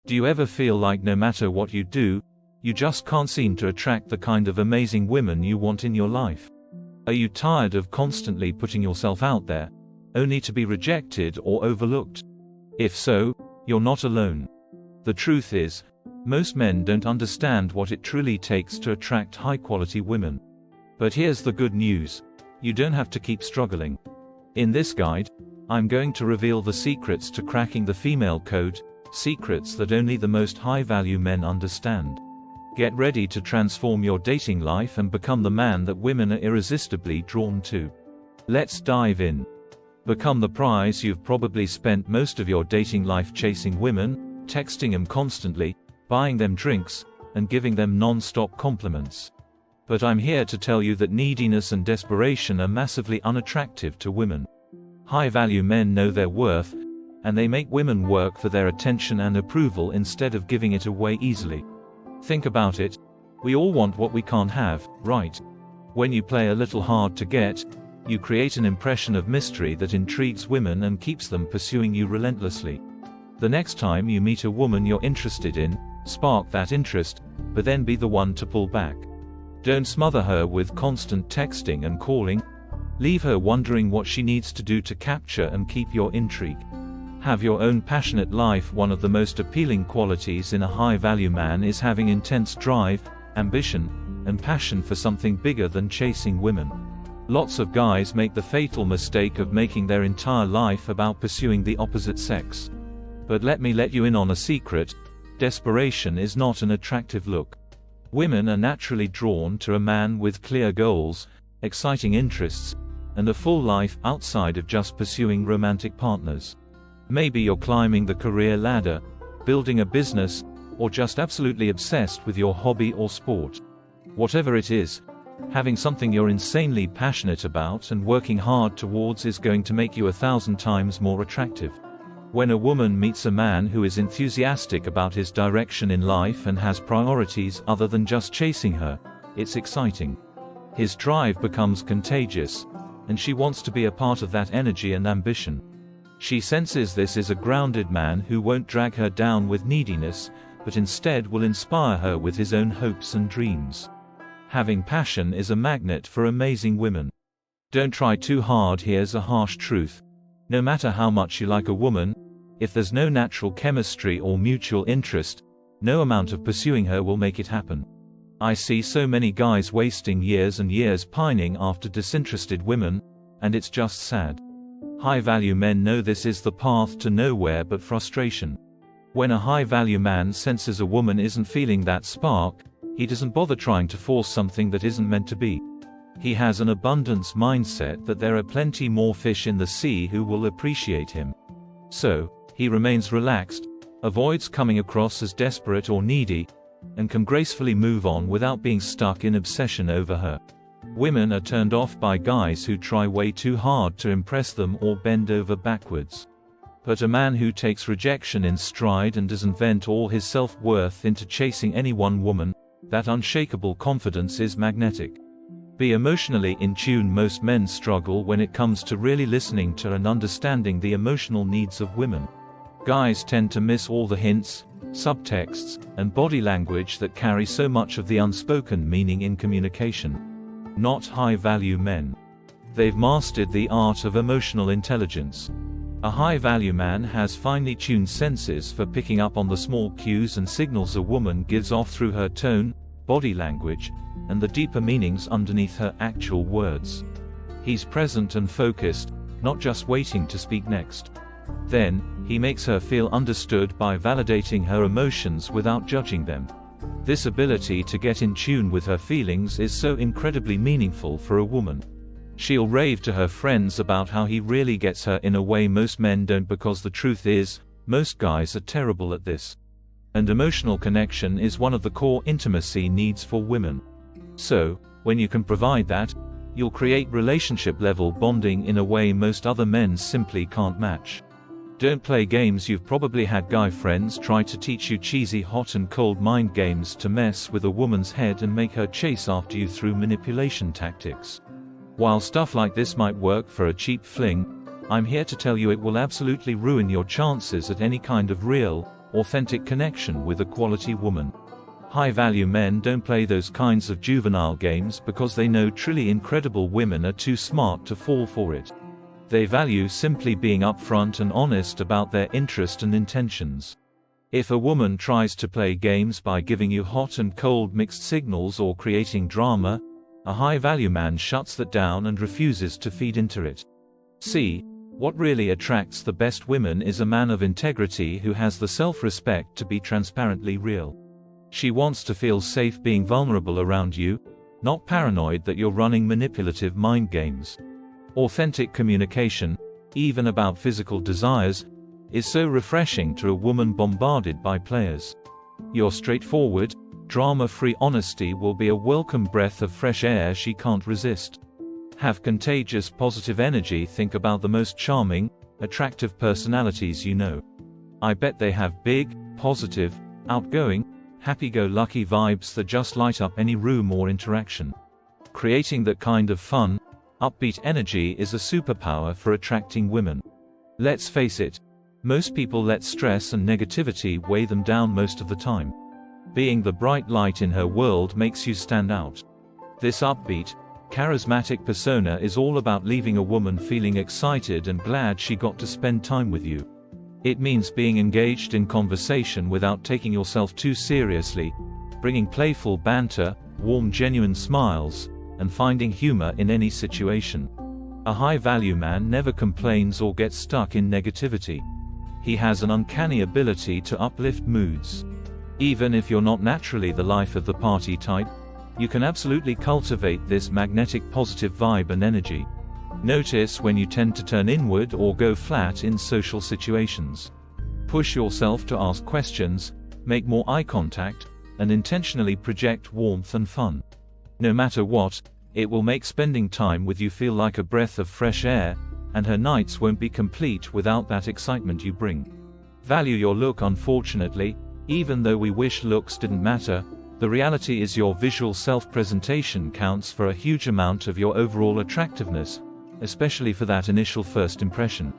Do you ever feel like no matter what you do, you just can't seem to attract the kind of amazing women you want in your life? Are you tired of constantly putting yourself out there, only to be rejected or overlooked? If so, you're not alone. The truth is, most men don't understand what it truly takes to attract high-quality women. But here's the good news: you don't have to keep struggling. In this guide, I'm going to reveal the secrets to cracking the female code, secrets that only the most high-value men understand. Get ready to transform your dating life and become the man that women are irresistibly drawn to. Let's dive in. Become the prize. You've probably spent most of your dating life chasing women, texting them constantly, buying them drinks, and giving them non-stop compliments. But I'm here to tell you that neediness and desperation are massively unattractive to women. High-value men know their worth, and they make women work for their attention and approval instead of giving it away easily. Think about it. We all want what we can't have, right? When you play a little hard to get, you create an impression of mystery that intrigues women and keeps them pursuing you relentlessly. The next time you meet a woman you're interested in, spark that interest, but then be the one to pull back. Don't smother her with constant texting and calling. Leave her wondering what she needs to do to capture and keep your intrigue. Have your own passionate life. One of the most appealing qualities in a high-value man is having intense drive, ambition, and passion for something bigger than chasing women. Lots of guys make the fatal mistake of making their entire life about pursuing the opposite sex. But let me let you in on a secret: desperation is not an attractive look. Women are naturally drawn to a man with clear goals, exciting interests, and a full life outside of just pursuing romantic partners. Maybe you're climbing the career ladder, building a business, or just absolutely obsessed with your hobby or sport. Whatever it is, having something you're insanely passionate about and working hard towards is going to make you 1,000 times more attractive. When a woman meets a man who is enthusiastic about his direction in life and has priorities other than just chasing her, it's exciting. His drive becomes contagious, and she wants to be a part of that energy and ambition. She senses this is a grounded man who won't drag her down with neediness, but instead will inspire her with his own hopes and dreams. Having passion is a magnet for amazing women. Don't try too hard. Here's a harsh truth: no matter how much you like a woman, if there's no natural chemistry or mutual interest, no amount of pursuing her will make it happen. I see so many guys wasting years and years pining after disinterested women, and it's just sad. High-value men know this is the path to nowhere but frustration. When a high-value man senses a woman isn't feeling that spark, he doesn't bother trying to force something that isn't meant to be. He has an abundance mindset that there are plenty more fish in the sea who will appreciate him. So, he remains relaxed, avoids coming across as desperate or needy, and can gracefully move on without being stuck in obsession over her. Women are turned off by guys who try way too hard to impress them or bend over backwards. But a man who takes rejection in stride and doesn't vent all his self-worth into chasing any one woman, that unshakable confidence is magnetic. Be emotionally in tune. Most men struggle when it comes to really listening to and understanding the emotional needs of women. Guys tend to miss all the hints, subtexts, and body language that carry so much of the unspoken meaning in communication. Not high-value men. They've mastered the art of emotional intelligence. A high-value man has finely tuned senses for picking up on the small cues and signals a woman gives off through her tone, body language, and the deeper meanings underneath her actual words. He's present and focused, not just waiting to speak next. Then, he makes her feel understood by validating her emotions without judging them. This ability to get in tune with her feelings is so incredibly meaningful for a woman. She'll rave to her friends about how he really gets her in a way most men don't, because the truth is, most guys are terrible at this. And emotional connection is one of the core intimacy needs for women. So, when you can provide that, you'll create relationship-level bonding in a way most other men simply can't match. Don't play games. You've probably had guy friends try to teach you cheesy hot and cold mind games to mess with a woman's head and make her chase after you through manipulation tactics. While stuff like this might work for a cheap fling, I'm here to tell you it will absolutely ruin your chances at any kind of real, authentic connection with a quality woman. High-value men don't play those kinds of juvenile games because they know truly incredible women are too smart to fall for it. They value simply being upfront and honest about their interest and intentions. If a woman tries to play games by giving you hot and cold mixed signals or creating drama, a high-value man shuts that down and refuses to feed into it. See, what really attracts the best women is a man of integrity who has the self-respect to be transparently real. She wants to feel safe being vulnerable around you, not paranoid that you're running manipulative mind games. Authentic communication, even about physical desires, is so refreshing to a woman bombarded by players. Your straightforward, drama-free honesty will be a welcome breath of fresh air she can't resist. Have contagious positive energy. Think about the most charming, attractive personalities you know. I bet they have big, positive, outgoing, happy-go-lucky vibes that just light up any room or interaction. Creating that kind of fun, upbeat energy is a superpower for attracting women. Let's face it, most people let stress and negativity weigh them down most of the time. Being the bright light in her world makes you stand out. This upbeat, charismatic persona is all about leaving a woman feeling excited and glad she got to spend time with you. It means being engaged in conversation without taking yourself too seriously, bringing playful banter, warm genuine smiles, and finding humor in any situation. A high-value man never complains or gets stuck in negativity. He has an uncanny ability to uplift moods. Even if you're not naturally the life of the party type, you can absolutely cultivate this magnetic positive vibe and energy. Notice when you tend to turn inward or go flat in social situations. Push yourself to ask questions, make more eye contact, and intentionally project warmth and fun. No matter what, it will make spending time with you feel like a breath of fresh air, and her nights won't be complete without that excitement you bring. Value your look. Unfortunately, even though we wish looks didn't matter, the reality is your visual self-presentation counts for a huge amount of your overall attractiveness, especially for that initial first impression.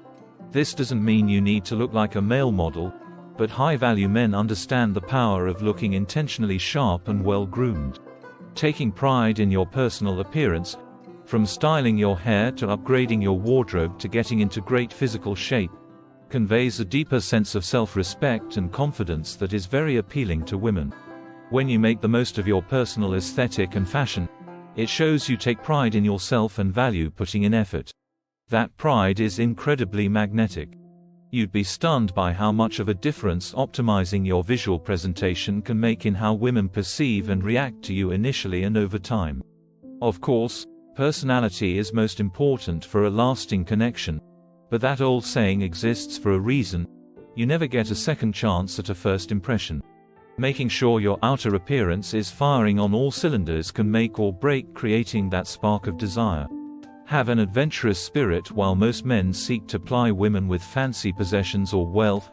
This doesn't mean you need to look like a male model, but high-value men understand the power of looking intentionally sharp and well-groomed. Taking pride in your personal appearance, from styling your hair to upgrading your wardrobe to getting into great physical shape, conveys a deeper sense of self-respect and confidence that is very appealing to women. When you make the most of your personal aesthetic and fashion, it shows you take pride in yourself and value putting in effort. That pride is incredibly magnetic. You'd be stunned by how much of a difference optimizing your visual presentation can make in how women perceive and react to you initially and over time. Of course, personality is most important for a lasting connection, but that old saying exists for a reason: you never get a second chance at a first impression. Making sure your outer appearance is firing on all cylinders can make or break creating that spark of desire. Have an adventurous spirit. While most men seek to ply women with fancy possessions or wealth,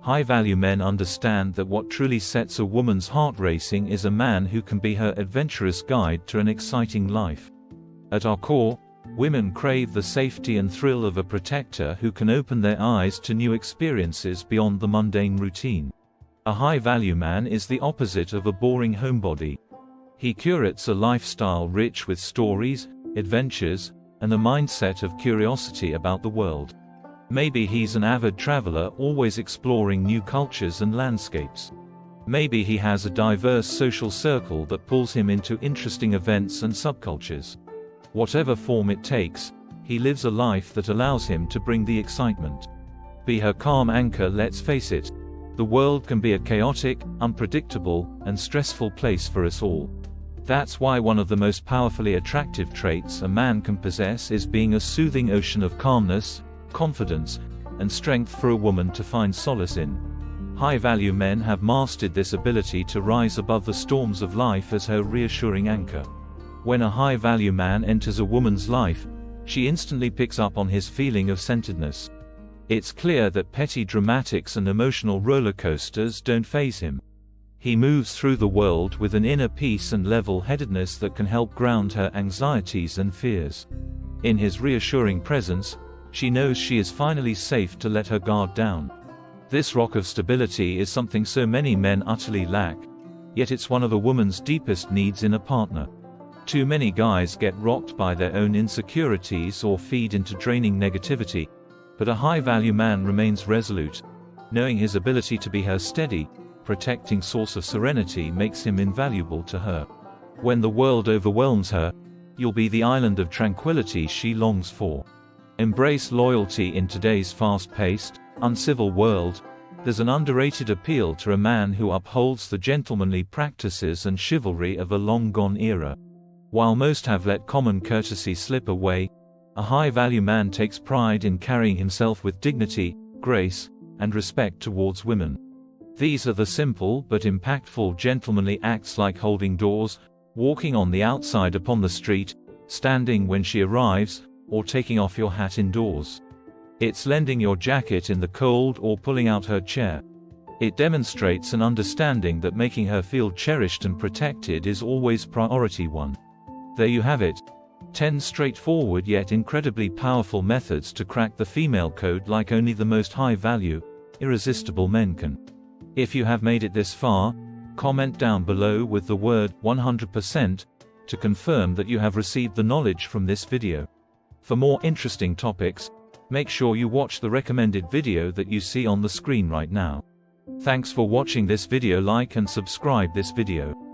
high-value men understand that what truly sets a woman's heart racing is a man who can be her adventurous guide to an exciting life. At our core, women crave the safety and thrill of a protector who can open their eyes to new experiences beyond the mundane routine. A high-value man is the opposite of a boring homebody. He curates a lifestyle rich with stories, adventures, and a mindset of curiosity about the world. Maybe he's an avid traveler, always exploring new cultures and landscapes. Maybe he has a diverse social circle that pulls him into interesting events and subcultures. Whatever form it takes, he lives a life that allows him to bring the excitement. Be her calm anchor. Let's face it, the world can be a chaotic, unpredictable, and stressful place for us all. That's why one of the most powerfully attractive traits a man can possess is being a soothing ocean of calmness, confidence, and strength for a woman to find solace in. High-value men have mastered this ability to rise above the storms of life as her reassuring anchor. When a high-value man enters a woman's life, she instantly picks up on his feeling of centeredness. It's clear that petty dramatics and emotional roller coasters don't faze him. He moves through the world with an inner peace and level-headedness that can help ground her anxieties and fears. In his reassuring presence, she knows she is finally safe to let her guard down. This rock of stability is something so many men utterly lack, yet it's one of a woman's deepest needs in a partner. Too many guys get rocked by their own insecurities or feed into draining negativity, but a high-value man remains resolute, knowing his ability to be her steady, protecting source of serenity makes him invaluable to her. When the world overwhelms her, you'll be the island of tranquility she longs for. Embrace loyalty in today's fast-paced, uncivil world. There's an underrated appeal to a man who upholds the gentlemanly practices and chivalry of a long-gone era. While most have let common courtesy slip away, a high-value man takes pride in carrying himself with dignity, grace, and respect towards women. These are the simple but impactful gentlemanly acts like holding doors, walking on the outside upon the street, standing when she arrives, or taking off your hat indoors. It's lending your jacket in the cold or pulling out her chair. It demonstrates an understanding that making her feel cherished and protected is always priority one. There you have it. 10 straightforward yet incredibly powerful methods to crack the female code like only the most high-value, irresistible men can. If you have made it this far, comment down below with the word 100% to confirm that you have received the knowledge from this video. For more interesting topics, make sure you watch the recommended video that you see on the screen right now. Thanks for watching this video. Like and subscribe this video.